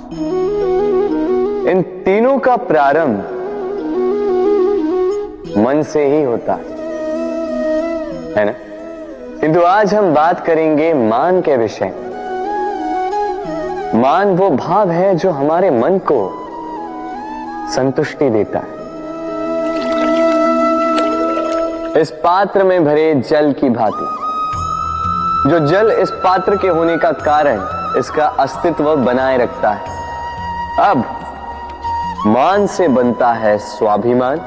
इन तीनों का प्रारंभ मन से ही होता है ना। किंतु आज हम बात करेंगे मान के विषय में। मान वो भाव है जो हमारे मन को संतुष्टि देता है। इस पात्र में भरे जल की भांति, जो जल इस पात्र के होने का कारण इसका अस्तित्व बनाए रखता है। अब मान से बनता है स्वाभिमान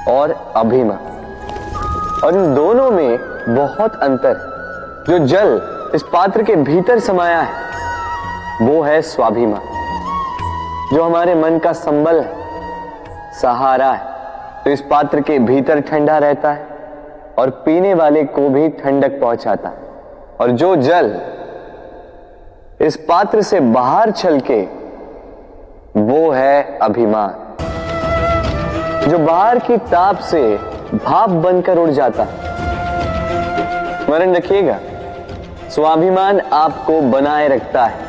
और अभिमान, और इन दोनों में बहुत अंतर है। जो जल इस पात्र के भीतर समाया है वो है स्वाभिमान, जो हमारे मन का संबल है, सहारा है। तो इस पात्र के भीतर ठंडा रहता है और पीने वाले को भी ठंडक पहुंचाता है। और जो जल इस पात्र से बाहर छलके वो है अभिमान, जो बाहर की ताप से भाप बनकर उड़ जाता है। स्मरण रखिएगा, स्वाभिमान आपको बनाए रखता है,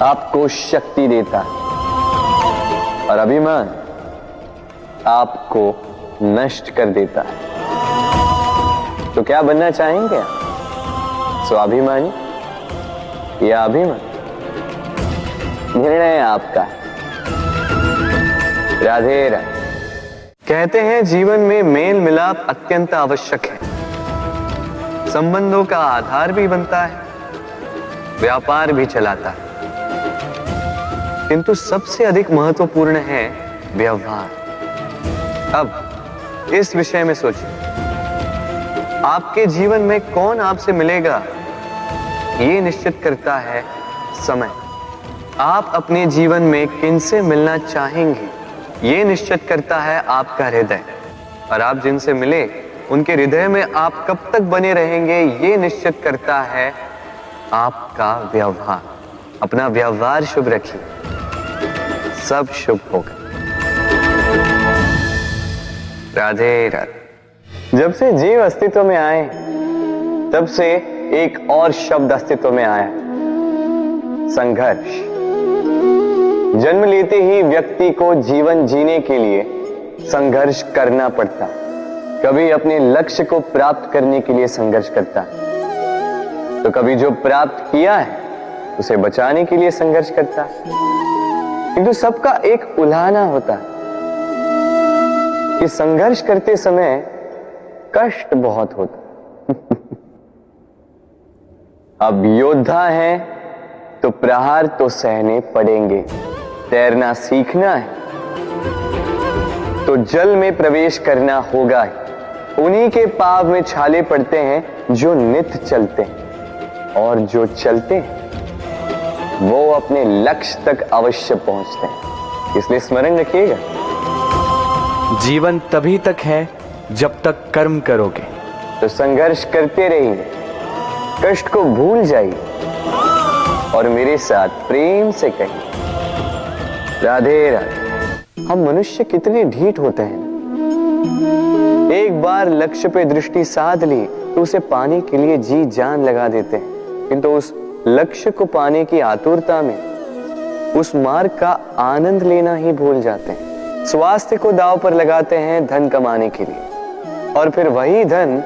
आपको शक्ति देता है, और अभिमान आपको नष्ट कर देता है। तो क्या बनना चाहेंगे आप, स्वाभिमानी या अभिमान? निर्णय आपका। राधे राधे। कहते हैं जीवन में मेल मिलाप अत्यंत आवश्यक है, संबंधों का आधार भी बनता है, व्यापार भी चलाता है, किंतु सबसे अधिक महत्वपूर्ण है व्यवहार। अब इस विषय में सोचिए, आपके जीवन में कौन आपसे मिलेगा ये निश्चित करता है समय। आप अपने जीवन में किनसे मिलना चाहेंगे ये निश्चित करता है आपका हृदय, और आप जिनसे मिले उनके हृदय में आप कब तक बने रहेंगे ये निश्चित करता है आपका व्यवहार। अपना व्यवहार शुभ रखिए, सब शुभ होगा। राधे राधे। जब से जीव अस्तित्व में आए तब से एक और शब्द अस्तित्व में आया, संघर्ष। जन्म लेते ही व्यक्ति को जीवन जीने के लिए संघर्ष करना पड़ता। कभी अपने लक्ष्य को प्राप्त करने के लिए संघर्ष करता है, तो कभी जो प्राप्त किया है उसे बचाने के लिए संघर्ष करता है। किंतु सबका एक उल्हाना होता है कि संघर्ष करते समय कष्ट बहुत होता। अब योद्धा है तो प्रहार तो सहने पड़ेंगे। तैरना सीखना है तो जल में प्रवेश करना होगा ही। उन्हीं के पाव में छाले पड़ते हैं जो नित्य चलते हैं, और जो चलते हैं वो अपने लक्ष्य तक अवश्य पहुंचते हैं। इसलिए स्मरण रखिएगा, जीवन तभी तक है जब तक कर्म करोगे। तो संघर्ष करते रहिए, कष्ट को भूल जाइए और मेरे साथ प्रेम से कहिए राधे राधे। हम मनुष्य कितने ढीठ होते हैं। एक बार लक्ष्य पे दृष्टि साध ली तो उसे पाने के लिए जी जान लगा देते हैं, किंतु उस लक्ष्य को पाने की आतुरता में उस मार्ग का आनंद लेना ही भूल जाते हैं। स्वास्थ्य को दांव पर लगाते हैं धन कमाने के लिए, और फिर वही धन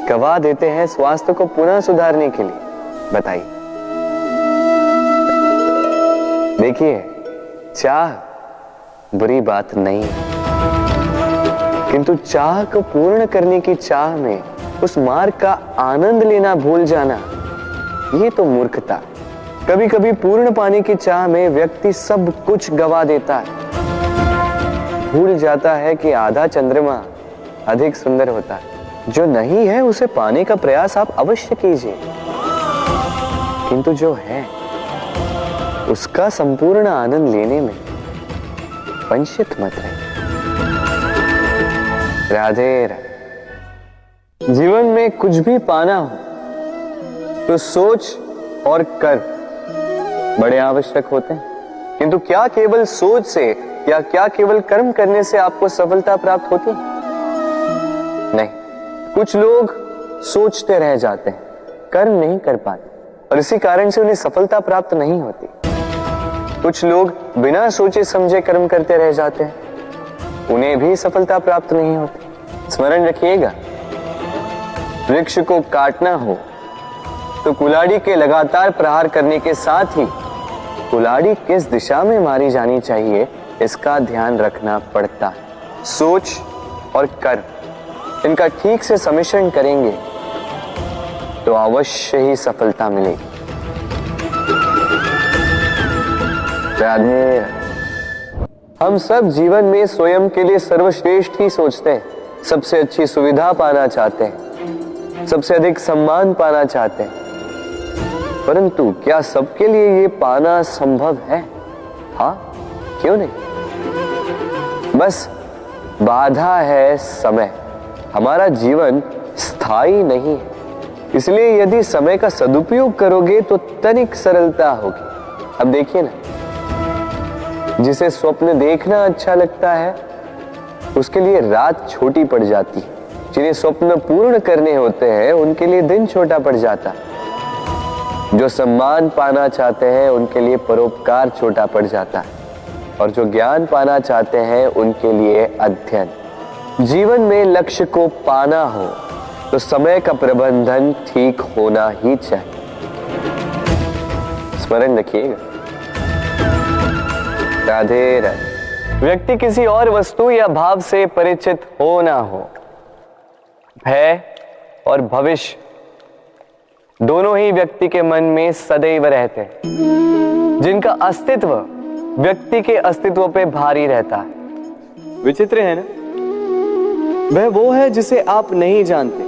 गवा देते हैं स्वास्थ्य को पुनः सुधारने के लिए। बताइए। देखिए, चाह बुरी बात नहीं है, किंतु चाह को पूर्ण करने की चाह में उस मार्ग का आनंद लेना भूल जाना, ये तो मूर्खता। कभी कभी पूर्ण पाने की चाह में व्यक्ति सब कुछ गवा देता है, भूल जाता है कि आधा चंद्रमा अधिक सुंदर होता है। जो नहीं है उसे पाने का प्रयास आप अवश्य कीजिए, किंतु जो है उसका संपूर्ण आनंद लेने में वंचित मत रहे। राधे राधे। जीवन में कुछ भी पाना हो तो सोच और कर बड़े आवश्यक होते हैं, किंतु क्या केवल सोच से या क्या केवल कर्म करने से आपको सफलता प्राप्त होती है? नहीं। कुछ लोग सोचते रह जाते हैं, कर्म नहीं कर पाते, और इसी कारण से उन्हें सफलता प्राप्त नहीं होती। कुछ लोग बिना सोचे समझे कर्म करते रह जाते हैं, उन्हें भी सफलता प्राप्त नहीं होती। स्मरण रखिएगा, वृक्ष को काटना हो तो कुल्हाड़ी के लगातार प्रहार करने के साथ ही कुल्हाड़ी किस दिशा में मारी जानी चाहिए इसका ध्यान रखना पड़ता है। सोच और कर्म इनका ठीक से सम्मिश्रण करेंगे तो अवश्य ही सफलता मिलेगी। राधे। हम सब जीवन में स्वयं के लिए सर्वश्रेष्ठ ही सोचते हैं, सबसे अच्छी सुविधा पाना चाहते हैं, सबसे अधिक सम्मान पाना चाहते हैं, परंतु क्या सबके लिए ये पाना संभव है? हाँ, क्यों नहीं? बस बाधा है समय। हमारा जीवन स्थायी नहीं है, इसलिए यदि समय का सदुपयोग करोगे तो तनिक सरलता होगी। अब देखिए ना, जिसे स्वप्न देखना अच्छा लगता है उसके लिए रात छोटी पड़ जाती है, जिन्हें स्वप्न पूर्ण करने होते हैं उनके लिए दिन छोटा पड़ जाता है, जो सम्मान पाना चाहते हैं उनके लिए परोपकार छोटा पड़ जाता है, और जो ज्ञान पाना चाहते हैं उनके लिए अध्ययन। जीवन में लक्ष्य को पाना हो तो समय का प्रबंधन ठीक होना ही चाहिए। स्मरण रखिएगा। राधे राधे। व्यक्ति किसी और वस्तु या भाव से परिचित हो ना हो, भय और भविष्य दोनों ही व्यक्ति के मन में सदैव रहते हैं, जिनका अस्तित्व व्यक्ति के अस्तित्व पे भारी रहता है। विचित्र है ना? वह वो है जिसे आप नहीं जानते,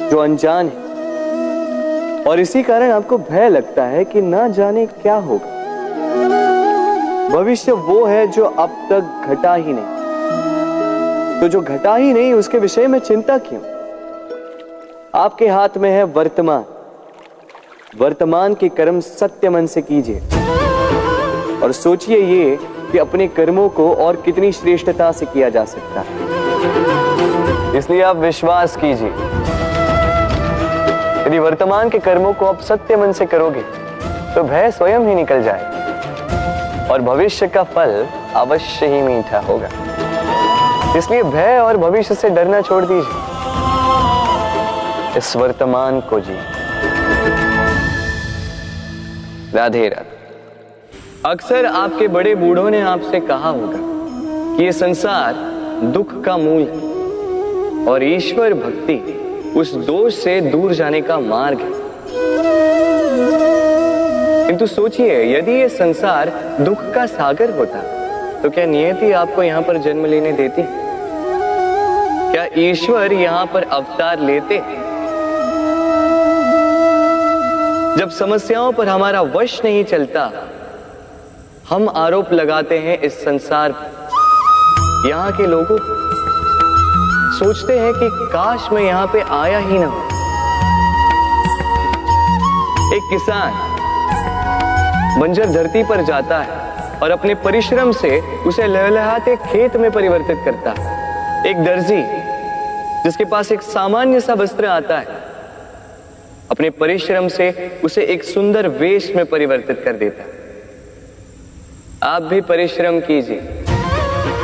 जो अनजान है, और इसी कारण आपको भय लगता है कि ना जाने क्या होगा। भविष्य वो है जो अब तक घटा ही नहीं, तो जो घटा ही नहीं उसके विषय में चिंता क्यों? आपके हाथ में है वर्तमान। वर्तमान के कर्म सत्य मन से कीजिए और सोचिए ये कि अपने कर्मों को और कितनी श्रेष्ठता से किया जा सकता है। इसलिए आप विश्वास कीजिए, यदि वर्तमान के कर्मों को आप सत्य मन से करोगे तो भय स्वयं ही निकल जाएगा और भविष्य का फल अवश्य ही मीठा होगा। इसलिए भय और भविष्य से डरना छोड़ दीजिए, इस वर्तमान को जी। राधे राधे। अक्सर आपके बड़े बूढ़ों ने आपसे कहा होगा कि ये संसार दुख का मूल है और ईश्वर भक्ति उस दोष से दूर जाने का मार्ग है। किंतु सोचिए, यदि ये संसार दुख का सागर होता तो क्या नियति आपको यहां पर जन्म लेने देती? क्या ईश्वर यहां पर अवतार लेते? जब समस्याओं पर हमारा वश नहीं चलता, हम आरोप लगाते हैं इस संसार पर। यहां के लोगों सोचते हैं कि काश मैं यहां पे आया ही ना हो। एक किसान बंजर धरती पर जाता है और अपने परिश्रम से उसे लहलहाते खेत में परिवर्तित करता है। एक दर्जी जिसके पास एक सामान्य सा वस्त्र आता है, अपने परिश्रम से उसे एक सुंदर वेश में परिवर्तित कर देता है। आप भी परिश्रम कीजिए।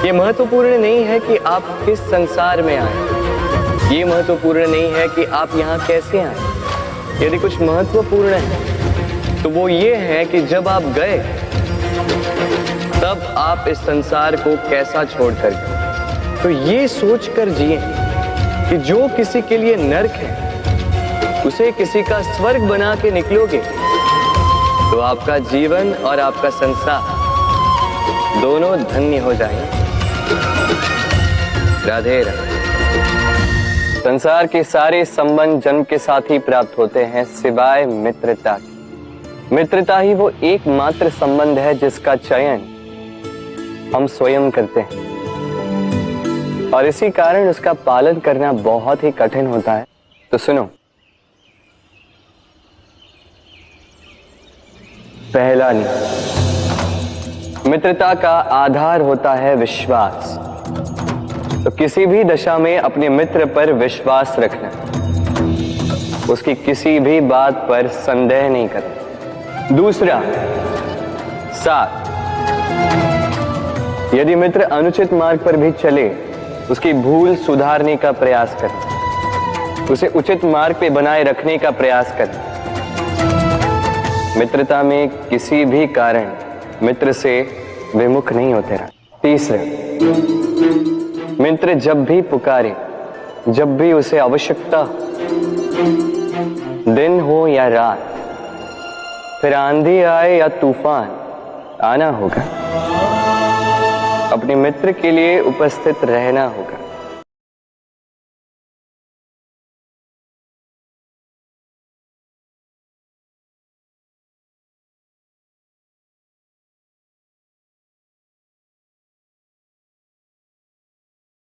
ये महत्वपूर्ण नहीं है कि आप किस संसार में आए, ये महत्वपूर्ण नहीं है कि आप यहाँ कैसे आए। यदि कुछ महत्वपूर्ण है तो वो ये है कि जब आप गए तब आप इस संसार को कैसा छोड़कर गए। तो ये सोचकर जिए कि जो किसी के लिए नरक है उसे किसी का स्वर्ग बना के निकलोगे तो आपका जीवन और आपका संसार दोनों धन्य हो जाएंगे। राधे राधे। संसार के सारे संबंध जन्म के साथ ही प्राप्त होते हैं सिवाय मित्रता की। मित्रता ही वो एकमात्र संबंध है जिसका चयन हम स्वयं करते हैं और इसी कारण उसका पालन करना बहुत ही कठिन होता है। तो सुनो, पहला नियम, मित्रता का आधार होता है विश्वास। तो किसी भी दशा में अपने मित्र पर विश्वास रखना। उसकी किसी भी बात पर संदेह नहीं करें। दूसरा, 7, यदि मित्र अनुचित मार्ग पर भी चले, उसकी भूल सुधारने का प्रयास करें, उसे उचित मार्ग पे बनाए रखने का प्रयास करें। मित्रता में किसी भी कारण मित्र से विमुख नहीं होते रहा। तीसरे, मित्र जब भी पुकारे, जब भी उसे आवश्यकता, दिन हो या रात, फिर आंधी आए या तूफान, आना होगा, अपने मित्र के लिए उपस्थित रहना होगा।